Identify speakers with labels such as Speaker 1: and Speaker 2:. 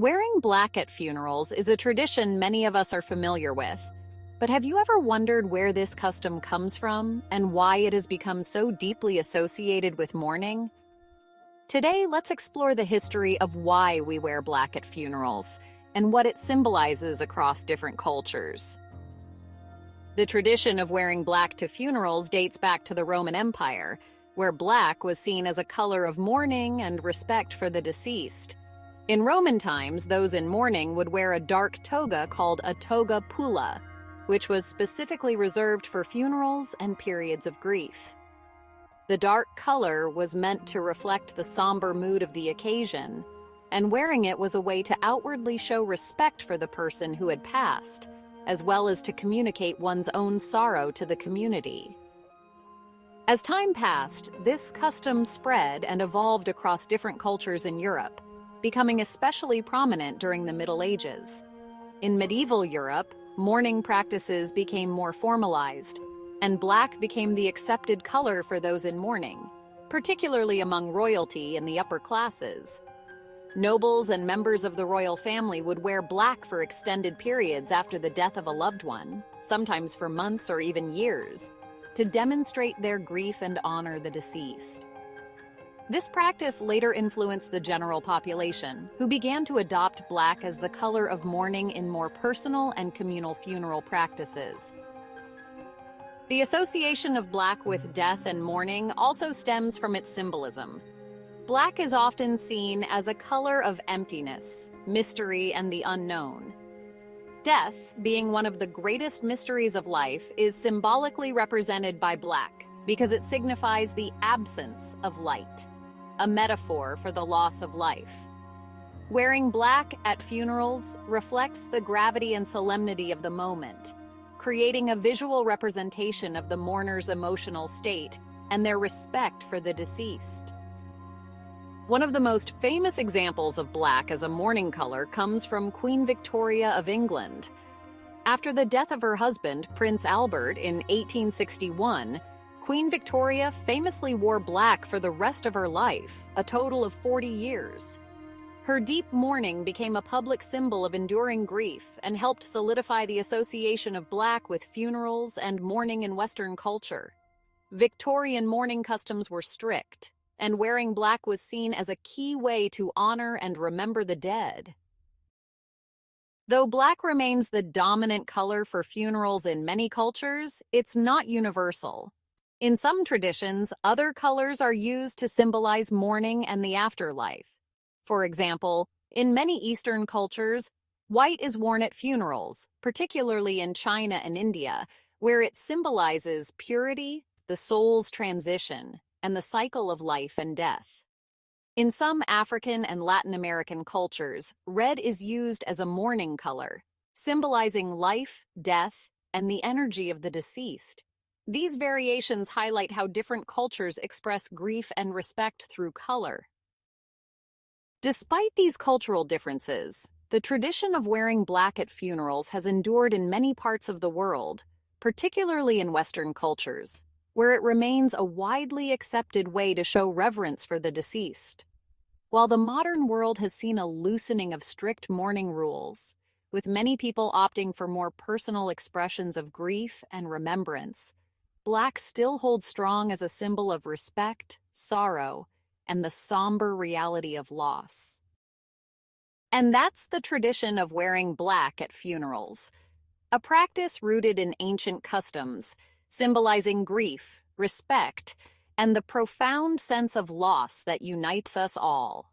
Speaker 1: Wearing black at funerals is a tradition many of us are familiar with. But have you ever wondered where this custom comes from and why it has become so deeply associated with mourning? Today, let's explore the history of why we wear black at funerals and what it symbolizes across different cultures. The tradition of wearing black to funerals dates back to the Roman Empire, where black was seen as a color of mourning and respect for the deceased. In Roman times, those in mourning would wear a dark toga called a toga pulla, which was specifically reserved for funerals and periods of grief. The dark color was meant to reflect the somber mood of the occasion, and wearing it was a way to outwardly show respect for the person who had passed, as well as to communicate one's own sorrow to the community. As time passed, this custom spread and evolved across different cultures in Europe, becoming especially prominent during the Middle Ages. In medieval Europe, mourning practices became more formalized, and black became the accepted color for those in mourning, particularly among royalty and the upper classes. Nobles and members of the royal family would wear black for extended periods after the death of a loved one, sometimes for months or even years, to demonstrate their grief and honor the deceased. This practice later influenced the general population, who began to adopt black as the color of mourning in more personal and communal funeral practices. The association of black with death and mourning also stems from its symbolism. Black is often seen as a color of emptiness, mystery, and the unknown. Death, being one of the greatest mysteries of life, is symbolically represented by black because it signifies the absence of light, a metaphor for the loss of life. Wearing black at funerals reflects the gravity and solemnity of the moment, creating a visual representation of the mourner's emotional state and their respect for the deceased. One of the most famous examples of black as a mourning color comes from Queen Victoria of England. After the death of her husband, Prince Albert, in 1861, Queen Victoria famously wore black for the rest of her life, a total of 40 years. Her deep mourning became a public symbol of enduring grief and helped solidify the association of black with funerals and mourning in Western culture. Victorian mourning customs were strict, and wearing black was seen as a key way to honor and remember the dead. Though black remains the dominant color for funerals in many cultures, it's not universal. In some traditions, other colors are used to symbolize mourning and the afterlife. For example, in many Eastern cultures, white is worn at funerals, particularly in China and India, where it symbolizes purity, the soul's transition, and the cycle of life and death. In some African and Latin American cultures, red is used as a mourning color, symbolizing life, death, and the energy of the deceased. These variations highlight how different cultures express grief and respect through color. Despite these cultural differences, the tradition of wearing black at funerals has endured in many parts of the world, particularly in Western cultures, where it remains a widely accepted way to show reverence for the deceased. While the modern world has seen a loosening of strict mourning rules, with many people opting for more personal expressions of grief and remembrance, black still holds strong as a symbol of respect, sorrow, and the somber reality of loss. And that's the tradition of wearing black at funerals, a practice rooted in ancient customs, symbolizing grief, respect, and the profound sense of loss that unites us all.